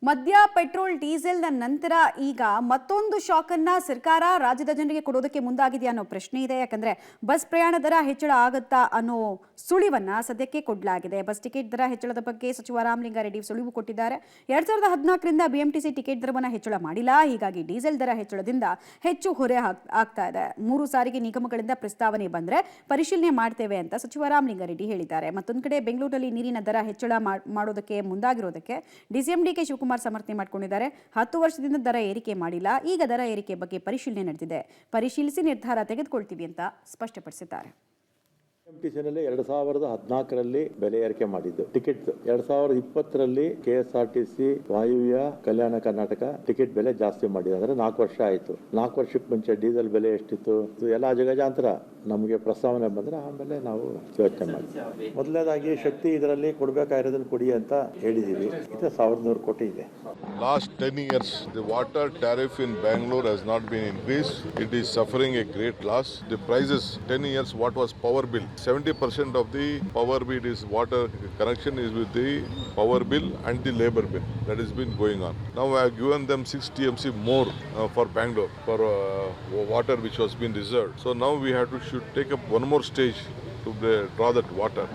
ಮದ್ಯ ಪೆಟ್ರೋಲ್ ಡೀಸೆಲ್ನ ನಂತರ ಈಗ ಮತ್ತೊಂದು ಶಾಕ್ ಅನ್ನ ಸರ್ಕಾರ ರಾಜ್ಯದ ಜನರಿಗೆ ಕೊಡೋದಕ್ಕೆ ಮುಂದಾಗಿದೆಯಾ ಅನ್ನೋ ಪ್ರಶ್ನೆ ಇದೆ. ಯಾಕಂದ್ರೆ ಬಸ್ ಪ್ರಯಾಣ ದರ ಹೆಚ್ಚಳ ಆಗುತ್ತಾ ಅನ್ನೋ ಸುಳಿವನ್ನ ಸದ್ಯಕ್ಕೆ ಕೊಡಲಾಗಿದೆ. ಬಸ್ ಟಿಕೆಟ್ ದರ ಹೆಚ್ಚಳದ ಬಗ್ಗೆ ಸಚಿವ ರಾಮಲಿಂಗಾರೆಡ್ಡಿ ಸುಳಿವು ಕೊಟ್ಟಿದ್ದಾರೆ. 2014ರಿಂದ ಬಿಎಂಟಿಸಿ ಟಿಕೆಟ್ ದರವನ್ನು ಹೆಚ್ಚಳ ಮಾಡಿಲ್ಲ. ಹೀಗಾಗಿ ಡೀಸೆಲ್ ದರ ಹೆಚ್ಚಳದಿಂದ ಹೆಚ್ಚು ಹೊರೆ ಆಗ್ತಾ ಇದೆ. 3 ಸಾರಿಗೆ ನಿಗಮಗಳಿಂದ ಪ್ರಸ್ತಾವನೆ ಬಂದ್ರೆ ಪರಿಶೀಲನೆ ಮಾಡ್ತೇವೆ ಅಂತ ಸಚಿವ ರಾಮಲಿಂಗಾರೆಡ್ಡಿ ಹೇಳಿದ್ದಾರೆ. ಮತ್ತೊಂದು ಕಡೆ ಬೆಂಗಳೂರಲ್ಲಿ ನೀರಿನ ದರ ಹೆಚ್ಚಳ ಮಾಡೋದಕ್ಕೆ ಮುಂದಾಗಿರೋದಕ್ಕೆ ಡಿಸಿಎಂ ಡಿಕೆ ಶಿವಕುಮಾರ್ ಸಮರ್ಥನೆ ಮಾಡಿಕೊಂಡಿದ್ದಾರೆ. 10 ವರ್ಷದಿಂದ ದರ ಏರಿಕೆ ಮಾಡಿಲ್ಲ. ಈಗ ದರ ಏರಿಕೆ ಬಗ್ಗೆ ಪರಿಶೀಲನೆ ನಡೆದಿದೆ. ಪರಿಶೀಲಿಸಿ ನಿರ್ಧಾರ ತೆಗೆದುಕೊಳ್ತೀವಿ ಅಂತ ಸ್ಪಷ್ಟಪಡಿಸಿದ್ದಾರೆ. ಬಿಎಂಟಿಸಿನಲ್ಲಿ 2014ರಲ್ಲಿ ಬೆಲೆ ಏರಿಕೆ ಮಾಡಿದ್ದು ಟಿಕೆಟ್ 2020ರಲ್ಲಿ ಕೆಎಸ್ಆರ್ಟಿಸಿ ವಾಯುವ್ಯ ಕಲ್ಯಾಣ ಕರ್ನಾಟಕ ಟಿಕೆಟ್ ಬೆಲೆ ಜಾಸ್ತಿ ಮಾಡಿದೆ. ಅಂದ್ರೆ 4 ವರ್ಷ ಆಯ್ತು. 4 ವರ್ಷಕ್ಕೆ ಮುಂಚೆ ಡೀಸೆಲ್ ಬೆಲೆ ಎಷ್ಟಿತ್ತು ಎಲ್ಲ ಜಗಜಾಂತರ ನಮಗೆ ಪ್ರಸ್ತಾವನೆ ಬಂದ್ರೆ ಆಮೇಲೆ ನಾವು ಯೋಚನೆ ಮಾಡ್ತೀವಿ. ಮೊದಲನೇದಾಗಿ ಶಕ್ತಿ ಇದರಲ್ಲಿ ಕೊಡಬೇಕಾಗಿರೋದನ್ನ ಕೊಡಿ ಅಂತ ಹೇಳಿದೀವಿ. ಇದು 1100 ಕೋಟಿ ಇದೆ. Last 10 years, the water tariff in Bangalore has not been increased. It is suffering a great loss. The prices 10 years what was power bill. 70% of the power bill is water connection is with the power bill and the labor bill. That has been going on. Now I have given them 6 TMC more for Bangalore for water which was been reserved. So now we have to should take up one more stage to draw that water.